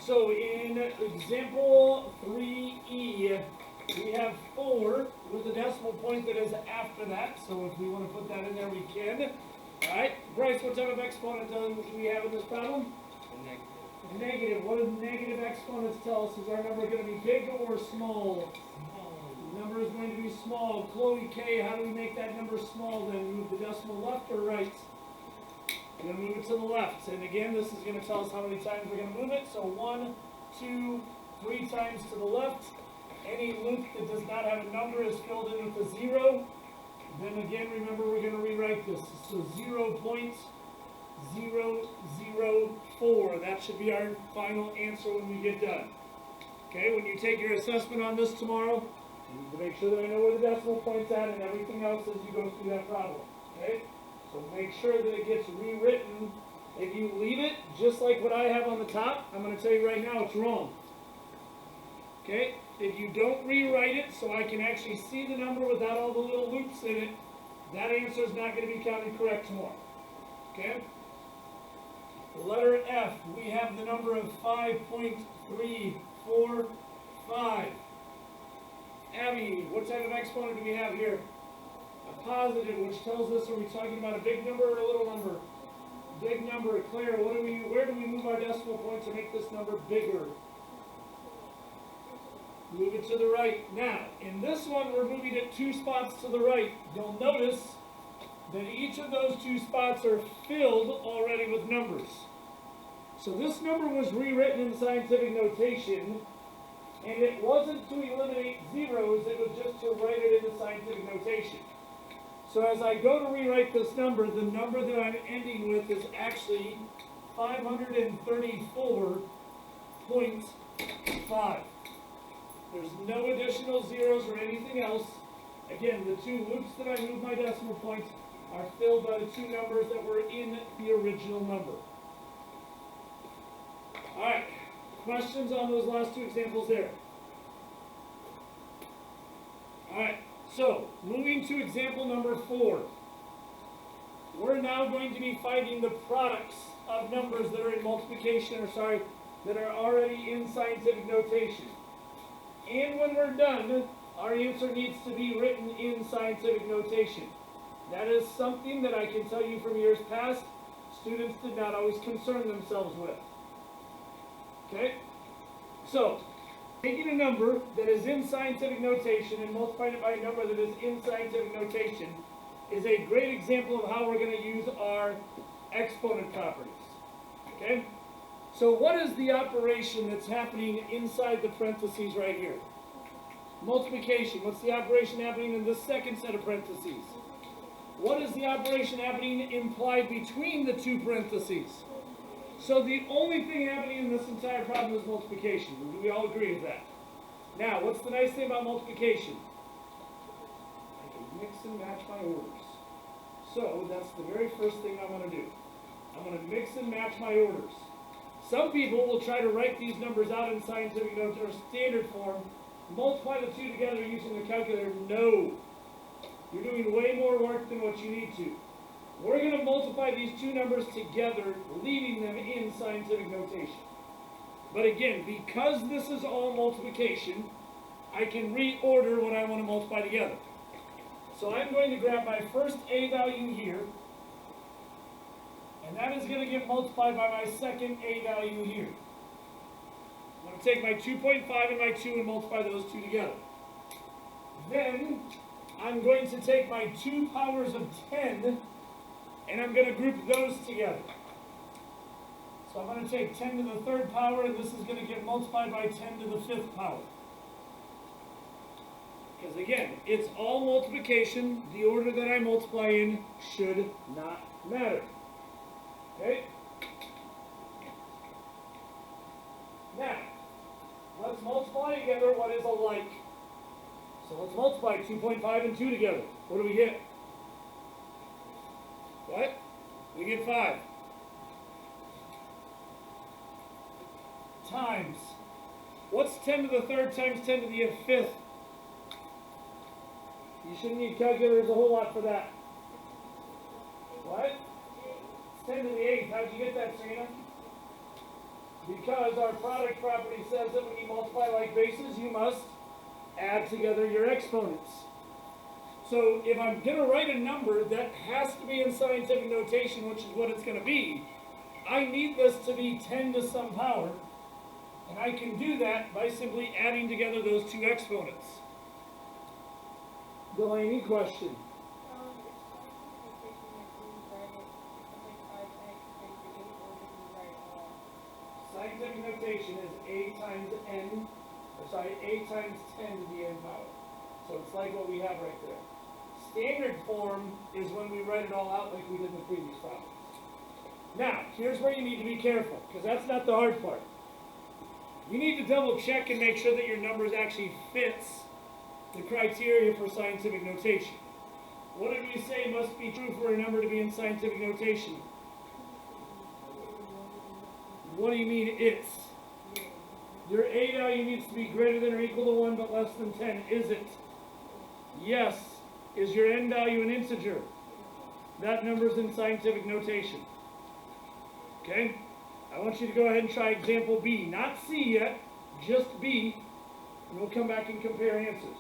So in example 3E, we have 4 with a decimal point that is after that. So if we want to put that in there, we can. All right, Bryce, what type of exponent do we have in this problem? Negative. Negative. What do negative exponents tell us? Is our number going to be big or small? The number is going to be small. Chloe K, how do we make that number small then? Move the decimal left or right? We're going to move it to the left. And again, this is going to tell us how many times we're going to move it. So 1, 2, 3 times to the left. Any loop that does not have a number is filled in with a 0. Then again, remember, we're going to rewrite this. So 0.004. That should be our final answer when we get done. Okay, when you take your assessment on this tomorrow, you need to make sure that I know where the decimal point's at and everything else as you go through that problem. Okay, so make sure that it gets rewritten. If you leave it just like what I have on the top, I'm going to tell you right now it's wrong. Okay, if you don't rewrite it so I can actually see the number without all the little loops in it, that answer is not going to be counted correct tomorrow. Okay? Letter F, we have the number of 5.345. Abby, what type of exponent do we have here? A positive, which tells us, are we talking about a big number or a little number? Big number. Claire, where do we move our decimal point to make this number bigger? Move it to the right. Now, in this one, we're moving it 2 spots to the right. You'll notice that each of those 2 spots are filled already with numbers. So this number was rewritten in scientific notation, and it wasn't to eliminate zeros, it was just to write it in the scientific notation. So as I go to rewrite this number, the number that I'm ending with is actually 534.5. There's no additional zeros or anything else. Again, the 2 loops that I move my decimal points are filled by the 2 numbers that were in the original number. All right, questions on those last 2 examples there? All right, so moving to example number 4. We're now going to be finding the products of numbers that are in multiplication, that are already in scientific notation. And when we're done, our answer needs to be written in scientific notation. That is something that I can tell you from years past, students did not always concern themselves with. Okay? So, taking a number that is in scientific notation and multiplying it by a number that is in scientific notation is a great example of how we're going to use our exponent properties. Okay? So what is the operation that's happening inside the parentheses right here? Multiplication. What's the operation happening in this second set of parentheses? What is the operation happening implied between the 2 parentheses? So the only thing happening in this entire problem is multiplication. Do we all agree with that? Now, what's the nice thing about multiplication? I can mix and match my orders. So that's the very first thing I'm going to do. I'm going to mix and match my orders. Some people will try to write these numbers out in scientific notes or standard form, multiply the 2 together using the calculator. No. You're doing way more work than what you need to. We're going to multiply these 2 numbers together, leaving them in scientific notation. But again, because this is all multiplication, I can reorder what I want to multiply together. So I'm going to grab my first A value here, and that is going to get multiplied by my second A value here. I'm going to take my 2.5 and my 2 and multiply those 2 together. Then I'm going to take my 2 powers of 10 and I'm going to group those together. So I'm going to take 10 to the 3rd power, and this is going to get multiplied by 10 to the 5th power. Because again, it's all multiplication. The order that I multiply in should not matter. Okay? Now, let's multiply together what is alike. So let's multiply 2.5 and 2 together. What do we get? What? We get 5. Times. What's 10 to the 3rd times 10 to the 5th? You shouldn't need calculators a whole lot for that. What? It's 10 to the 8th. How'd you get that, Serena? Because our product property says that when you multiply like bases, you must add together your exponents. So if I'm going to write a number that has to be in scientific notation, which is what it's going to be, I need this to be 10 to some power. And I can do that by simply adding together those two exponents. Delaney, question. Scientific notation is a times ten to the n power. So it's like what we have right there. Standard form is when we write it all out like we did in the previous problem. Now, here's where you need to be careful, because that's not the hard part. You need to double check and make sure that your numbers actually fits the criteria for scientific notation. What did we say must be true for a number to be in scientific notation? What do you mean it's? Your A value needs to be greater than or equal to 1 but less than 10, is it? Yes. Is your n value an integer? That number's in scientific notation. Okay? I want you to go ahead and try example B. Not C yet, just B, and we'll come back and compare answers.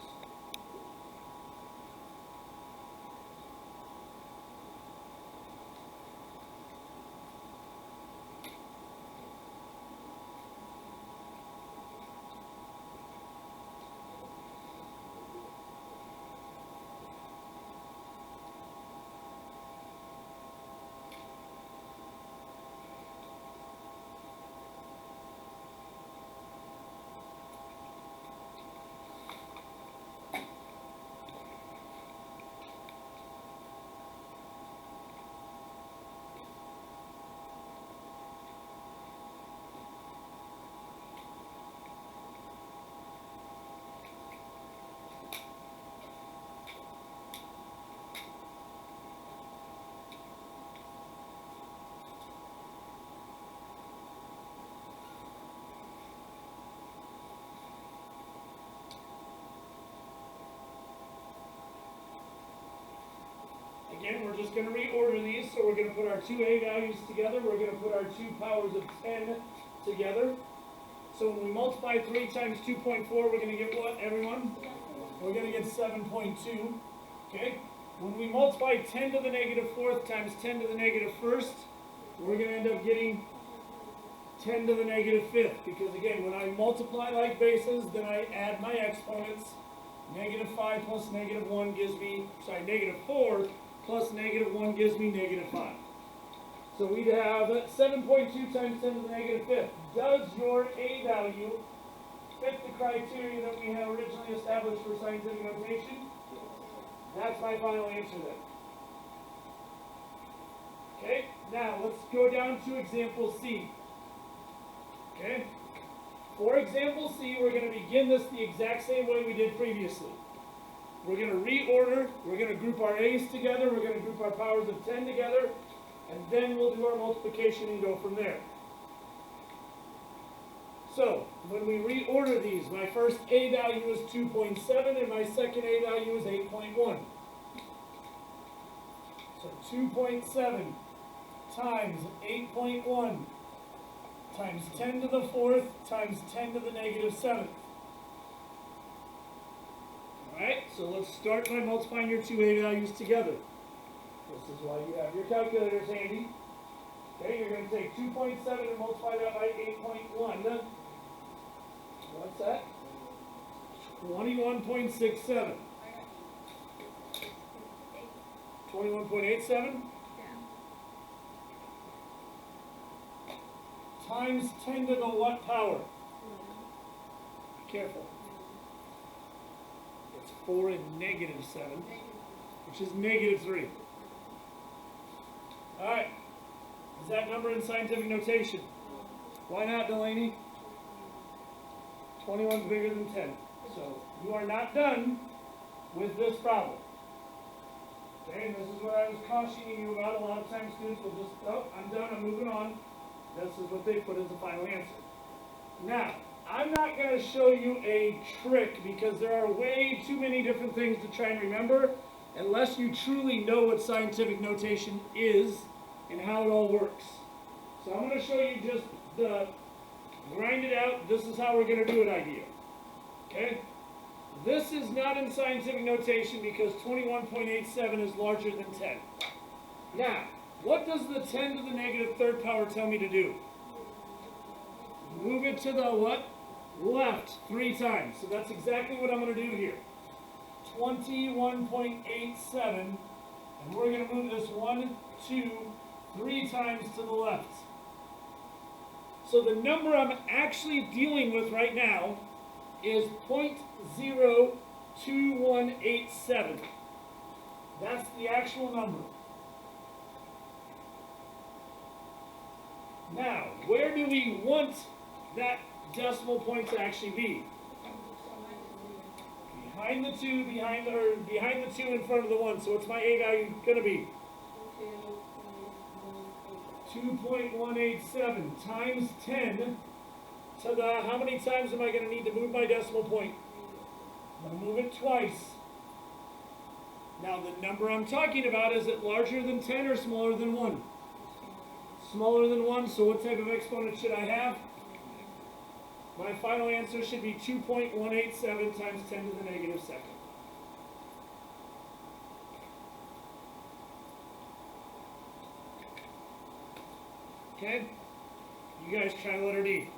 Again, we're just going to reorder these, so we're going to put our two A values together, we're going to put our two powers of 10 together. So when we multiply 3 times 2.4, we're going to get what, everyone? We're going to get 7.2, okay? When we multiply 10 to the negative 4th times 10 to the negative 1st, we're going to end up getting 10 to the negative 5th, because again, when I multiply like bases, then I add my exponents. Negative 5 plus negative 1 gives me, negative 4 plus negative 1 gives me negative 5. So we'd have 7.2 times 10 to the negative 5th. Does your A value fit the criteria that we have originally established for scientific notation? That's my final answer then. Okay, now let's go down to example C. Okay, for example C, we're going to begin this the exact same way we did previously. We're going to reorder, we're going to group our A's together, we're going to group our powers of 10 together, and then we'll do our multiplication and go from there. So, when we reorder these, my first A value is 2.7 and my second A value is 8.1. So 2.7 times 8.1 times 10 to the 4th times 10 to the negative 7th. Alright, so let's start by multiplying your two A values together. This is why you have your calculators handy. Okay, you're going to take 2.7 and multiply that by 8.1. What's that? 21.67. 21.87? Times 10 to the what power? Careful. It's 4 and negative 7, which is negative 3. Alright. Is that number in scientific notation? Why not, Delaney? 21 is bigger than 10. So you are not done with this problem. Okay, and this is what I was cautioning you about. A lot of times students will just, oh, I'm done, I'm moving on. This is what they put as the final answer. Now, I'm not going to show you a trick because there are way too many different things to try and remember unless you truly know what scientific notation is and how it all works. So I'm going to show you just the grind it out, this is how we're going to do it idea. Okay? This is not in scientific notation because 21.87 is larger than 10. Now, what does the 10 to the negative third power tell me to do? Move it to the what? Left 3 times. So that's exactly what I'm going to do here. 21.87, and we're going to move this 1, 2, 3 times to the left. So the number I'm actually dealing with right now is 0.02187. That's the actual number. Now, where do we want that decimal point to actually be? Behind the 2, behind the 2 in front of the 1. So what's my A value going to be? 2.187 times 10 to the, how many times am I going to need to move my decimal point? I'm going to move it twice. Now the number I'm talking about, is it larger than 10 or smaller than 1? Smaller than 1, so what type of exponent should I have? My final answer should be 2.187 times 10 to the negative second. Okay? You guys try letter D.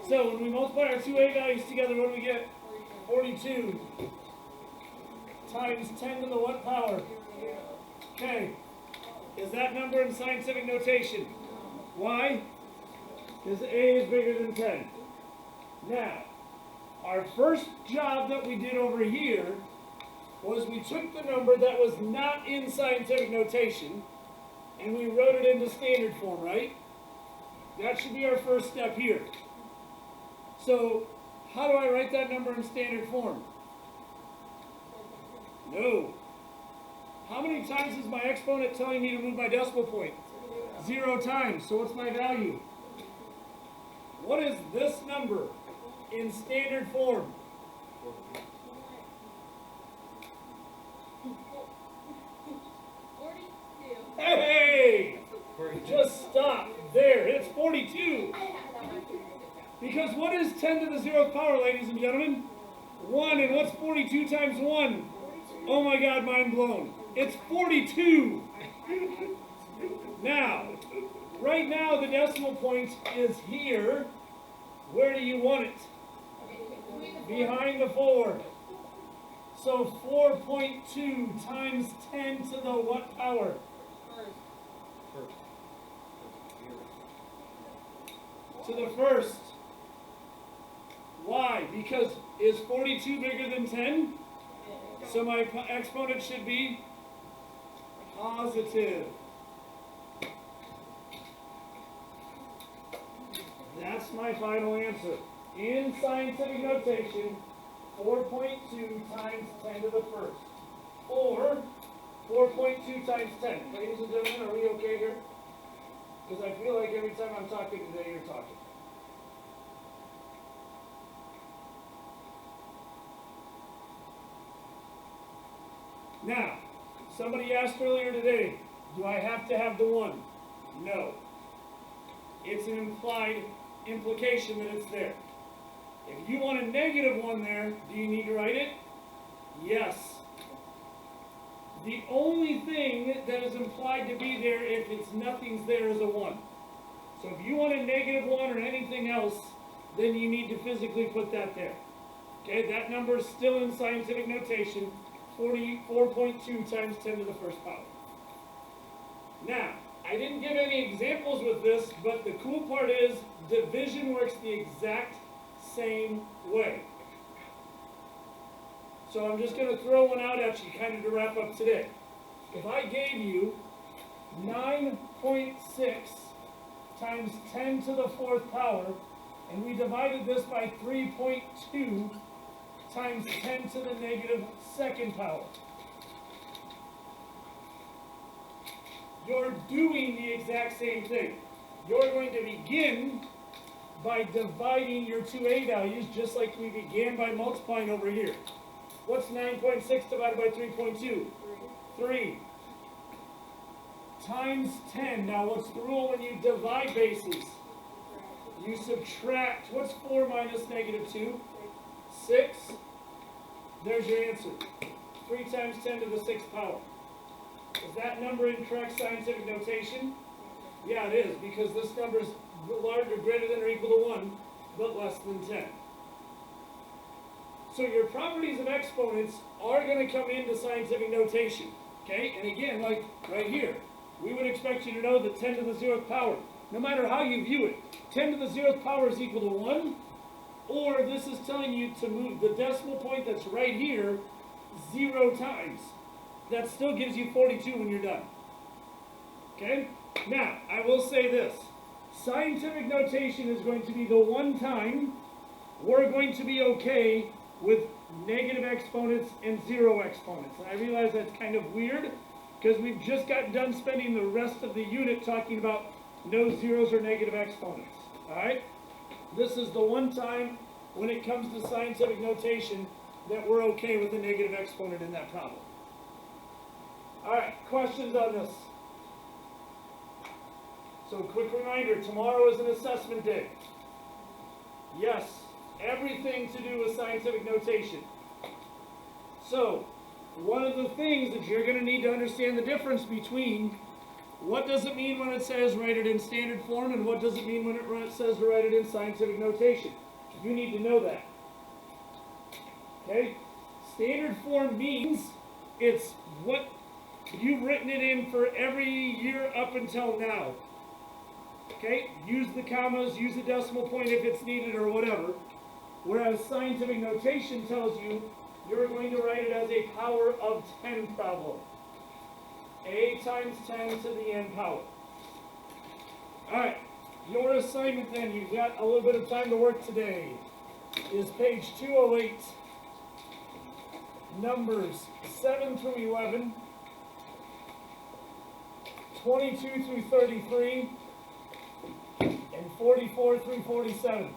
So when we multiply our two A values together, what do we get? 42 times 10 to the what power? Okay. Is that number in scientific notation? Why? Because A is bigger than 10. Now, our first job that we did over here was we took the number that was not in scientific notation and we wrote it into standard form, right? That should be our first step here. So, how do I write that number in standard form? No. How many times is my exponent telling me to move my decimal point? 0 times. So what's my value? What is this number in standard form? Hey! Just stop there. It's 42. Because what is 10 to the 0th power, ladies and gentlemen? 1. And what's 42 times 1? Oh my God, mind blown. It's 42. Now, right now the decimal point is here. Where do you want it? Behind the 4. So 4.2 times 10 to the what power? To the first. Why? Because is 42 bigger than 10? So my exponent should be positive. That's my final answer. In scientific notation, 4.2 times 10 to the first. Or 4.2 times 10. Ladies and gentlemen, are we okay here? Because I feel like every time I'm talking today, you're talking. Now, somebody asked earlier today, do I have to have the 1? No. It's an implied implication that it's there. If you want a negative 1 there, do you need to write it? Yes. The only thing that is implied to be there if it's nothing's there is a 1. So if you want a negative 1 or anything else, then you need to physically put that there. Okay, that number is still in scientific notation, 44.2 times 10 to the first power. Now, I didn't give any examples with this, but the cool part is division works the exact same way. So I'm just going to throw one out at you kind of to wrap up today. If I gave you 9.6 times 10 to the 4th power, and we divided this by 3.2 times 10 to the negative 2nd power. You're doing the exact same thing. You're going to begin by dividing your 2a values just like we began by multiplying over here. What's 9.6 divided by 3.2? 3. Times 10. Now what's the rule when you divide bases? You subtract. What's 4 minus negative 2? 6. There's your answer. 3 times 10 to the 6th power. Is that number in correct scientific notation? Yeah, it is, because this number is larger, greater than or equal to 1, but less than 10. So your properties of exponents are going to come into scientific notation. Okay? And again, like right here, we would expect you to know that 10 to the 0th power, no matter how you view it, 10 to the 0th power is equal to 1, or this is telling you to move the decimal point that's right here 0 times. That still gives you 42 when you're done. Okay? Now, I will say this. Scientific notation is going to be the one time we're going to be okay with negative exponents and 0 exponents. And I realize that's kind of weird because we've just got done spending the rest of the unit talking about no zeros or negative exponents. Alright? This is the one time when it comes to scientific notation that we're okay with a negative exponent in that problem. Alright, questions on this? So quick reminder, tomorrow is an assessment day. Yes, everything to do with scientific notation. So, one of the things that you're going to need to understand the difference between what does it mean when it says write it in standard form and what does it mean when it says to write it in scientific notation. You need to know that. Okay? Standard form means it's what you've written it in for every year up until now. Okay? Use the commas, use the decimal point if it's needed or whatever. Whereas scientific notation tells you you're going to write it as a power of 10 problem. A times 10 to the n power. Alright, your assignment then, you've got a little bit of time to work today, is page 208, numbers 7 through 11, 22 through 33, and 44 through 47.